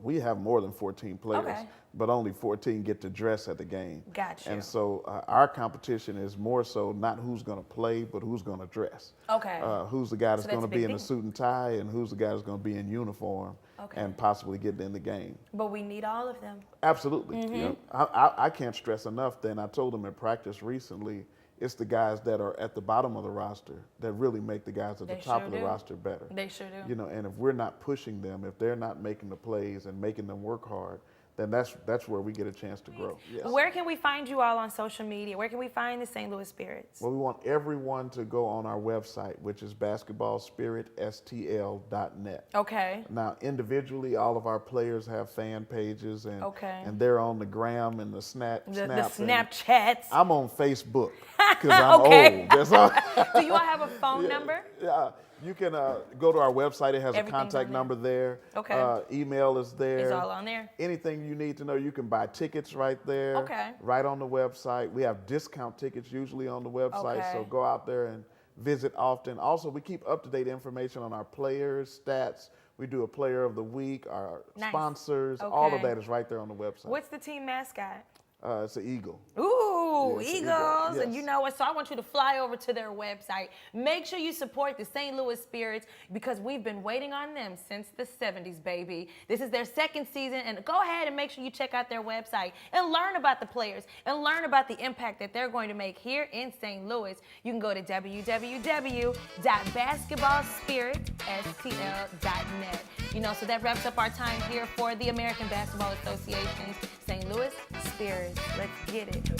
We have more than 14 players, Okay. but only 14 get to dress at the game. Gotcha. And so our competition is more so not who's going to play, but who's going to dress. Okay. Who's the guy that's So going that's to a be big in a thing. suit and tie, and who's the guy that's going to be in uniform and possibly get in the game. But we need all of them. Absolutely. Yeah. I can't stress enough, then I told them in practice recently, it's the guys that are at the bottom of the roster that really make the guys at the top of the roster better. They sure do. You know, and if we're not pushing them, if they're not making the plays and making them work hard, then that's where we get a chance to grow. Yes. Where can we find you all on social media? Where can we find the St. Louis Spirits? Well, we want everyone to go on our website, which is basketballspiritstl.net. Okay. Now, individually, all of our players have fan pages, and Okay. they're on the gram and the Snap. The and Snapchats. I'm on Facebook because I'm Okay. old. That's all. Do you all have a phone number? Yeah. You can go to our website. It has a Everything's contact on there. number there. Okay. Email is there. It's all on there. Anything you need to know, you can buy tickets right there. Okay. Right on the website. We have discount tickets usually on the website, so Okay. go out there and visit often. Also, we keep up-to-date information on our players, stats. We do a player of the week, our Nice. sponsors. All of Okay. that is right there on the website. What's the team mascot? It's an eagle. Ooh, Yeah, it's an Eagles. eagle, And yes. you know what? So I want you to fly over to their website. Make sure you support the St. Louis Spirits because we've been waiting on them since the 70s, baby. This is their second season, and go ahead and make sure you check out their website and learn about the players and learn about the impact that they're going to make here in St. Louis. You can go to www.basketballspiritstl.net. You know, so that wraps up our time here for the American Basketball Association's St. Louis Spirits. Let's get it.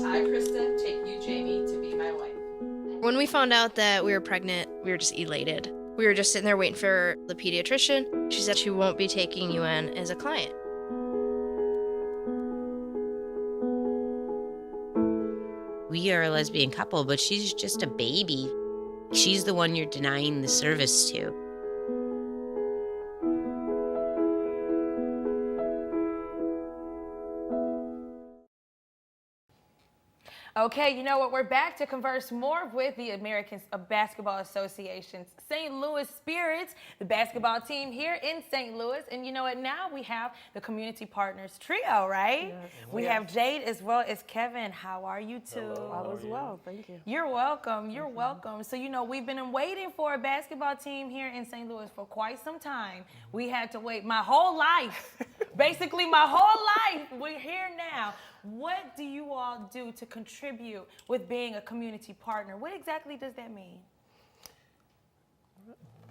I, Krista, take you, Jamie, to be my wife. When we found out that we were pregnant, we were just elated. We were just sitting there waiting for the pediatrician. She said she won't be taking you in as a client. We are a lesbian couple, but she's just a baby. She's the one you're denying the service to. Okay, you know what? We're back to converse more with the American Basketball Association's St. Louis Spirits, the basketball team here in St. Louis. And you know what? Now we have the community partners trio, right? Yes. We have Jade as well as Kevin. How are you two? All is well, thank you. You're welcome. You're welcome. So, you know, we've been waiting for a basketball team here in St. Louis for quite some time. We had to wait my whole life, basically my whole life. We're here now. What do you all do to contribute with being a community partner? What exactly does that mean?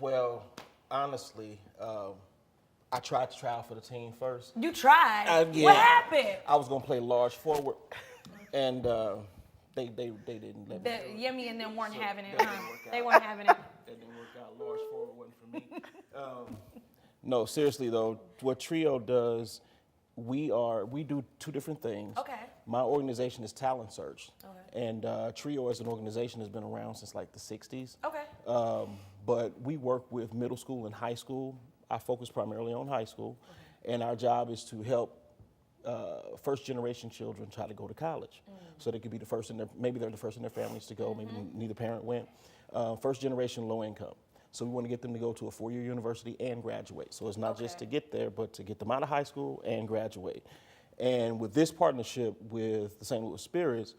Well, honestly, I tried to try out for the team first. You tried? Yeah. What happened? I was going to play large forward, and they didn't let me. Yemi and them weren't having it, huh? They weren't having it. That didn't work out. Large forward wasn't for me. No, seriously though, what Trio does, we do two different things. Okay. My organization is Talent Search, and Trio as an organization has been around since like the 60s. Okay. But we work with middle school and high school. I focus primarily on high school, and our job is to help first-generation children try to go to college. So they could be the first in their, maybe they're the first in their families to go, maybe neither parent went. First-generation low income. So we want to get them to go to a 4-year university and graduate. So it's not just to get there, but to get them out of high school and graduate. And with this partnership with the St. Louis Spirits,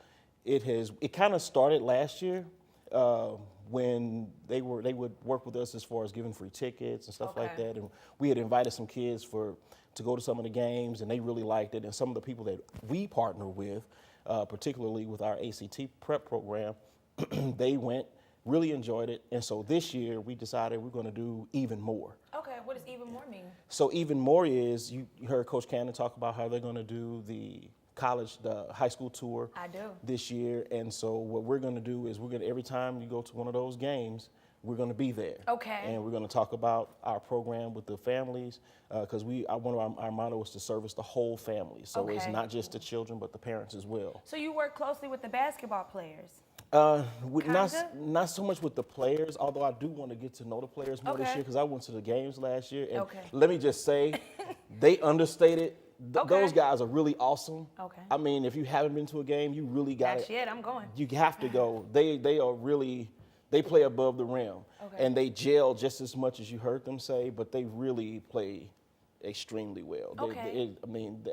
it kind of started last year when they would work with us as far as giving free tickets and stuff like that. And we had invited some kids to go to some of the games, and they really liked it. And some of the people that we partner with, particularly with our ACT prep program, they went, really enjoyed it, and so this year we decided we're going to do even more. Okay, what does even more mean? So even more is, you heard Coach Cannon talk about how they're going to do the high school tour this year, and so what we're going to do is every time you go to one of those games, we're going to be there. Okay. And we're going to talk about our program with the families, because one of our motto is to service the whole family. So it's not just the children, but the parents as well. So you work closely with the basketball players? Not so much with the players, although I do want to get to know the players more this year, because I went to the games last year, and let me just say, they understated. Those guys are really awesome. Okay. I mean, if you haven't been to a game, you really got That's it, I'm going. You have to go. They are really, they play above the rim, and they gel just as much as you heard them say, but they really play extremely well.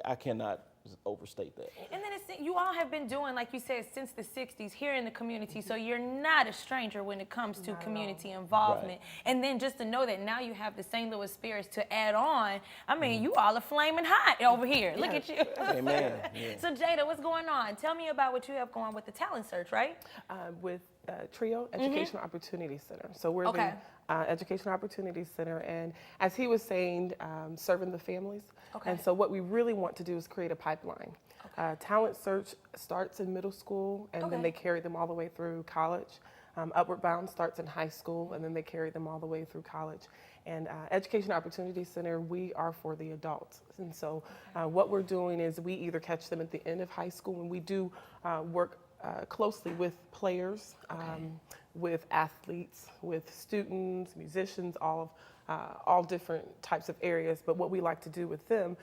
I cannot overstate that. And then you all have been doing, like you said, since the 60s here in the community, so you're not a stranger when it comes to community involvement. And then just to know that now you have the St. Louis Spirits to add on, I mean, you all are flaming hot over here. Look at you. Amen. Yeah. So Jada, what's going on? Tell me about what you have going with the Talent Search, right? With Trio Educational Opportunity Center. So we're the Educational Opportunity Center, and as he was saying, serving the families. And so what we really want to do is create a pipeline. Talent Search starts in middle school, and then they carry them all the way through college. Upward Bound starts in high school, and then they carry them all the way through college. And Education Opportunity Center, we are for the adults. And so what we're doing is we either catch them at the end of high school, and we do work closely with players, with athletes, with students, musicians, all different types of areas. But what we like to do with them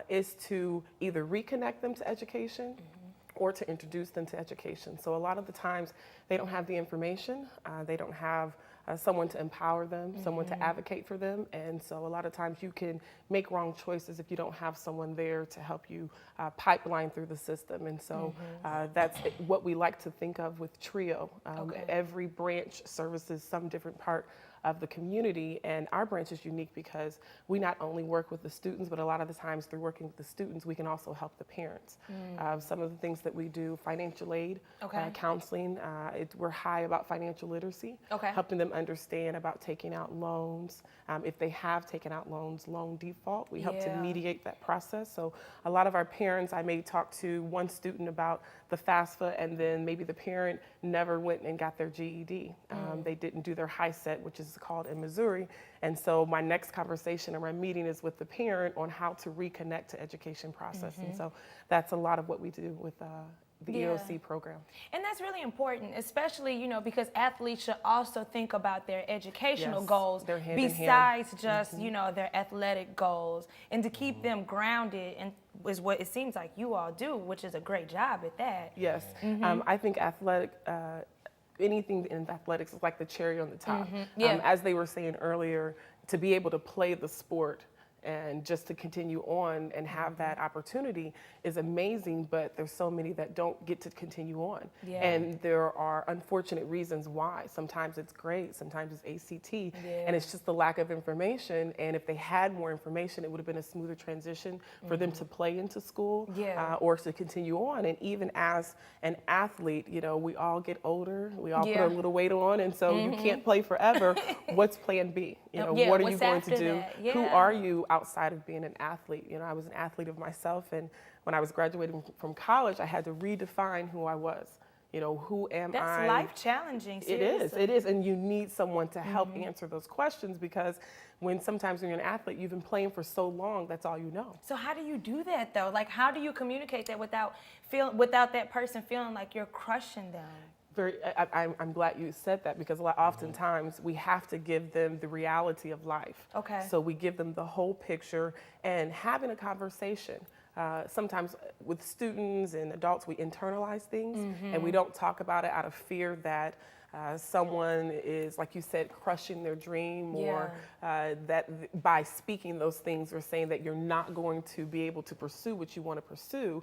is to either reconnect them to education or to introduce them to education. So a lot of the times they don't have the information, they don't have someone to empower them, someone to advocate for them, and so a lot of times you can make wrong choices if you don't have someone there to help you pipeline through the system. And so that's what we like to think of with Trio. Every branch services some different part of the community, and our branch is unique because we not only work with the students, but a lot of the times through working with the students, we can also help the parents. Some of the things that we do, financial aid, counseling, we're high about financial literacy, helping them understand about taking out loans. If they have taken out loans, loan default, we help to mediate that process. So a lot of our parents, I may talk to one student about the FAFSA, and then maybe the parent never went and got their GED. They didn't do their high set, which is called in Missouri. And so my next conversation or my meeting is with the parent on how to reconnect to education process. And so that's a lot of what we do with the EOC program. And that's really important, especially, you know, because athletes should also think about their educational goals they're hand in hand. besides just, you know, their athletic goals, and to keep them grounded, and is what it seems like you all do, which is a great job at that. Yes. I think anything in athletics is like the cherry on the top. As they were saying earlier, to be able to play the sport and just to continue on and have that opportunity is amazing, but there's so many that don't get to continue on. And there are unfortunate reasons why. Sometimes it's grades, sometimes it's ACT, and it's just the lack of information. And if they had more information, it would have been a smoother transition for them to play into school or to continue on. And even as an athlete, you know, we all get older, we all put a little weight on, and so you can't play forever. What's plan B? You know, what are you going to do? Who are you outside of being an athlete? You know, I was an athlete of myself, and when I was graduating from college, I had to redefine who I was. You know, who am I? That's life challenging, seriously. It is, and you need someone to help answer those questions, because sometimes when you're an athlete, you've been playing for so long, that's all you know. So how do you do that though? Like, how do you communicate that without that person feeling like you're crushing them? I'm glad you said that, because oftentimes we have to give them the reality of life. So we give them the whole picture, and having a conversation. Sometimes with students and adults, we internalize things and we don't talk about it out of fear that someone is, like you said, crushing their dream, or that by speaking those things or saying that you're not going to be able to pursue what you want to pursue.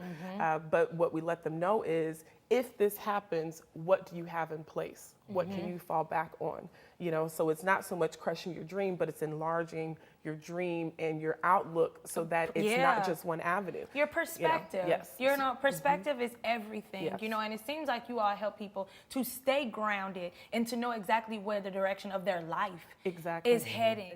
But what we let them know is, if this happens, what do you have in place? What can you fall back on? You know, so it's not so much crushing your dream, but it's enlarging your dream and your outlook so that it's not just one avenue. Your perspective. You know, perspective is everything, you know, and it seems like you all help people to stay grounded and to know exactly where the direction of their life is heading.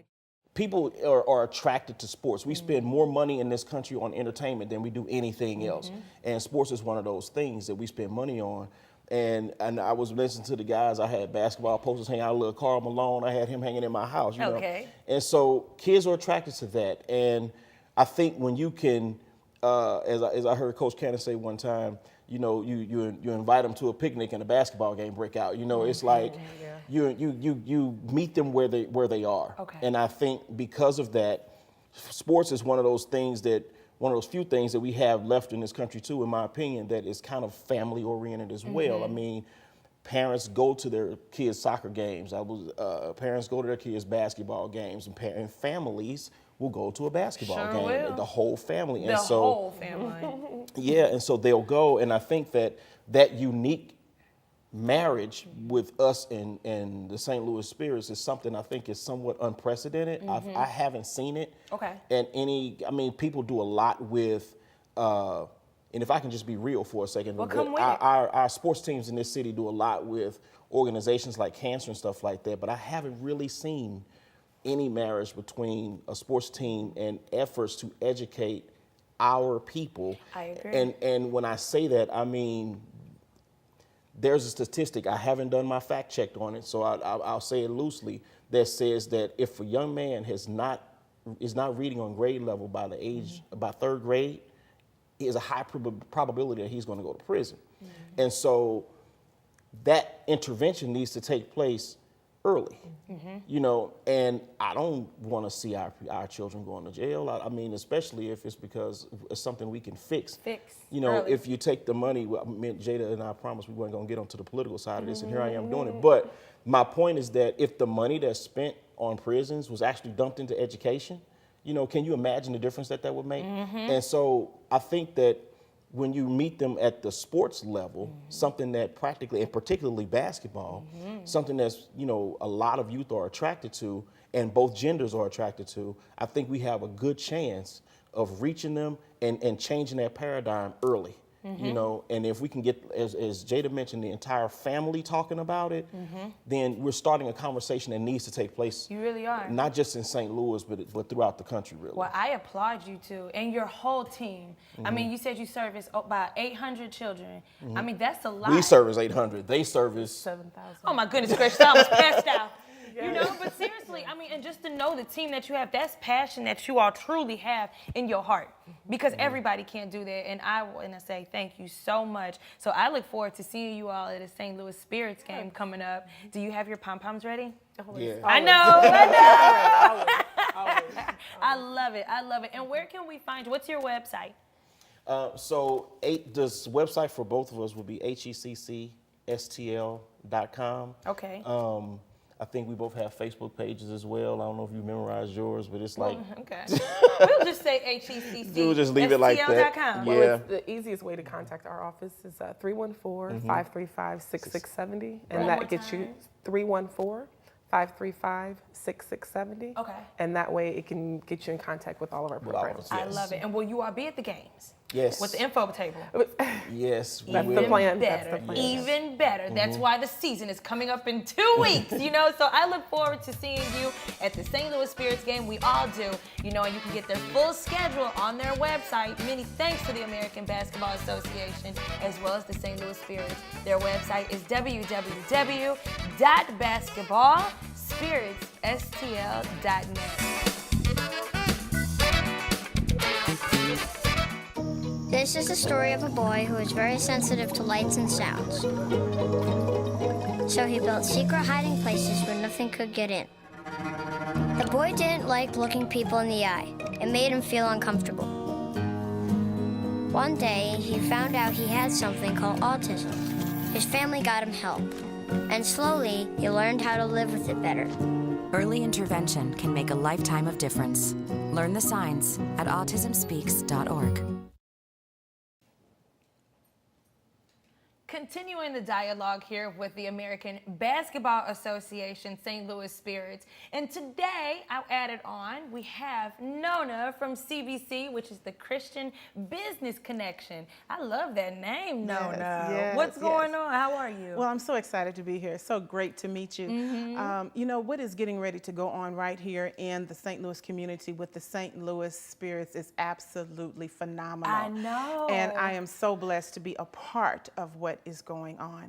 People are attracted to sports. We spend more money in this country on entertainment than we do anything else. And sports is one of those things that we spend money on. And I was listening to the guys. I had basketball posters hanging out. Little Karl Malone, I had him hanging in my house. You know? And so kids are attracted to that. And I think when you can, as I heard Coach Cannon say one time, you know, you invite them to a picnic and a basketball game break out. You know, it's like you meet them where they are. And I think because of that, sports is one of those few things that we have left in this country too, in my opinion, that is kind of family oriented as well. I mean, parents go to their kids' soccer games. Parents go to their kids' basketball games, and families will go to a basketball game. The whole family. And whole family. And so they'll go, and I think that unique marriage with us and the St. Louis Spirits is something I think is somewhat unprecedented. I haven't seen it. And people do a lot with, and if I can just be real for a second, our sports teams in this city do a lot with organizations like cancer and stuff like that, but I haven't really seen any marriage between a sports team and efforts to educate our people. I agree. And when I say that, I mean, there's a statistic, I haven't done my fact check on it, so I'll say it loosely, that says that if a young man is not reading on grade level by the age, by third grade, there's a high probability that he's going to go to prison. And so that intervention needs to take place early, you know, and I don't want to see our children going to jail. I mean, especially if it's because it's something we can fix. You know, early. If you take the money, Jada and I promised we weren't going to get onto the political side of this, and here I am doing it. But my point is that if the money that's spent on prisons was actually dumped into education, you know, can you imagine the difference that would make? And so I think that when you meet them at the sports level, something that practically, and particularly basketball, something that's, you know, a lot of youth are attracted to, and both genders are attracted to, I think we have a good chance of reaching them and changing that paradigm early. You know, and if we can get, as Jada mentioned, the entire family talking about it, then we're starting a conversation that needs to take place. You really are. Not just in St. Louis, but throughout the country, really. Well, I applaud you too, and your whole team. I mean, you said you service about 800 children. I mean, that's a lot. We service 800. They service 7,000. Oh my goodness gracious, I almost passed out. You know, but seriously, I mean, and just to know the team that you have, that's passion that you all truly have in your heart. because everybody can't do that. And I want to say thank you so much. So I look forward to seeing you all at a St. Louis Spirits game coming up. Do you have your pom-poms ready? Yeah. I know. I love it. I love it. And where can we find you? What's your website? This website for both of us will be heccstl.com. Okay. I think we both have Facebook pages as well. I don't know if you memorized yours, but it's like... Okay. We'll just say HECC. We'll just leave it like that. STL.com. Yeah. Well, the easiest way to contact our office is 314-535-6670. And that gets you 314-535-6670. Okay. And that way it can get you in contact with all of our programs. I love it. And will you all be at the games? Yes. With the info table. Yes, we That's will. the plan. Better, That's the plan. even better. That's why the season is coming up in 2 weeks, So I look forward to seeing you at the St. Louis Spirits game. We all do, and you can get their full schedule on their website. Many thanks to the American Basketball Association as well as the St. Louis Spirits. Their website is www.basketballspiritstl.net. This is the story of a boy who was very sensitive to lights and sounds. So he built secret hiding places where nothing could get in. The boy didn't like looking people in the eye. It made him feel uncomfortable. One day, he found out he had something called autism. His family got him help. And slowly, he learned how to live with it better. Early intervention can make a lifetime of difference. Learn the signs at autismspeaks.org. Continuing the dialogue here with the American Basketball Association St. Louis Spirits. And today, I added on, we have Nona from CBC, which is the Christian Business Connection. I love that name, Nona. Yes, What's going on? How are you? Well, I'm so excited to be here. It's so great to meet you. What is getting ready to go on right here in the St. Louis community with the St. Louis Spirits is absolutely phenomenal. I know. And I am so blessed to be a part of what is going on.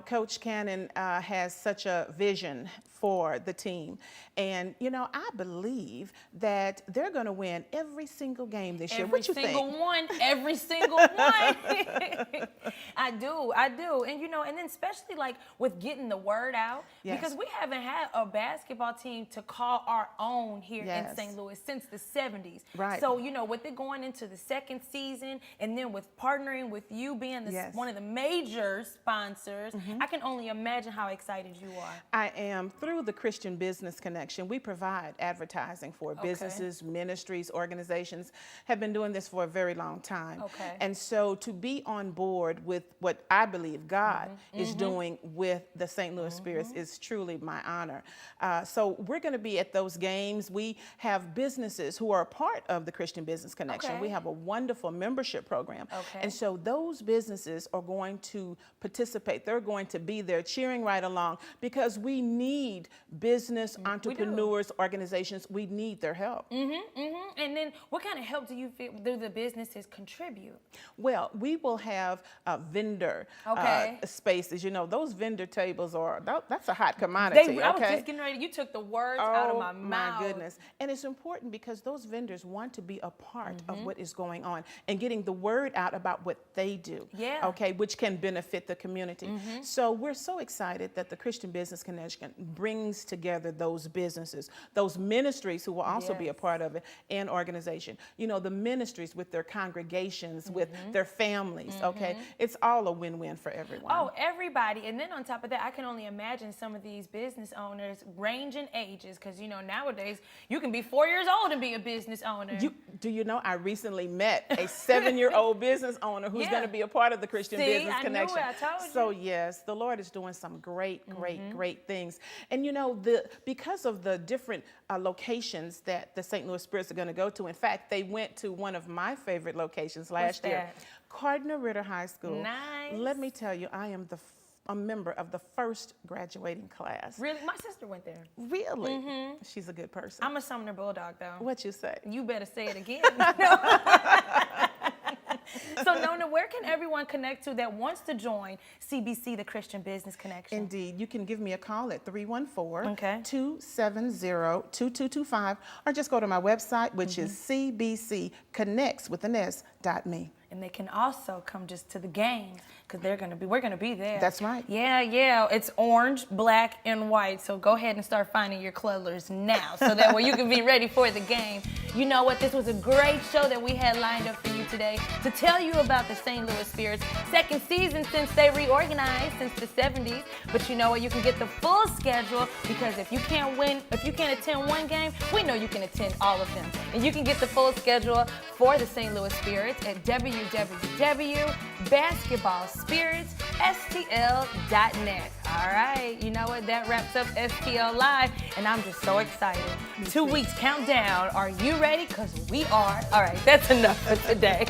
Coach Cannon has such a vision for the team. And, I believe that they're going to win every single game this year. What you think? Every single one. I do. And, and then especially like with getting the word out, because we haven't had a basketball team to call our own here in St. Louis since the 70s. Right. So, with it going into the second season and then with partnering with you being one of the major sponsors, I can only imagine how excited you are. I am. Through the Christian Business Connection, we provide advertising for businesses, ministries, organizations, have been doing this for a very long time. And so to be on board with what I believe God is doing with the St. Louis Spirits is truly my honor. So we're going to be at those games. We have businesses who are a part of the Christian Business Connection. We have a wonderful membership program. And so those businesses are going to participate. They're going to be there cheering right along because we need business, entrepreneurs, organizations. We need their help. And then what kind of help do you feel do the businesses contribute? Well, we will have vendor spaces. Those vendor tables that's a hot commodity. I was just getting ready. You took the words out of my mouth. My goodness. And it's important because those vendors want to be a part of what is going on and getting the word out about what they do. Which can benefit the community. So we're so excited that the Christian Business Connection brings together those businesses, those ministries who will also be a part of it, and organization. The ministries with their congregations, with their families, It's all a win-win for everyone. Oh, everybody. And then on top of that, I can only imagine some of these business owners range in ages because, nowadays you can be 4 years old and be a business owner. I recently met a 7-year-old business owner who's going to be a part of the Christian Business Connection. I told you. So yes, the Lord is doing some great things. And because of the different locations that the St. Louis Spirits are going to go to, in fact, they went to one of my favorite locations last year, Cardinal Ritter High School. Nice. Let me tell you, I am a member of the first graduating class. Really? My sister went there. Really? She's a good person. I'm a Sumner Bulldog, though. What you say? You better say it again. So, Nona, Rhonda, where can everyone connect to that wants to join CBC, the Christian Business Connection? Indeed. You can give me a call at 314-270-2225, or just go to my website, which is cbcconnects.me. And they can also come just to the games because we're gonna be there. That's right. Yeah. It's orange, black, and white. So go ahead and start finding your colors now, so that way you can be ready for the game. You know what? This was a great show that we had lined up for you today to tell you about the St. Louis Spirits, second season since they reorganized since the 70s. But you know what? You can get the full schedule, because if you can't attend one game, we know you can attend all of them. And you can get the full schedule for the St. Louis Spirits at www.basketballspiritsstl.net. All right, you know what? That wraps up STL Live, and I'm just so excited. 2 weeks countdown. Are you ready? Because we are. All right, that's enough for today.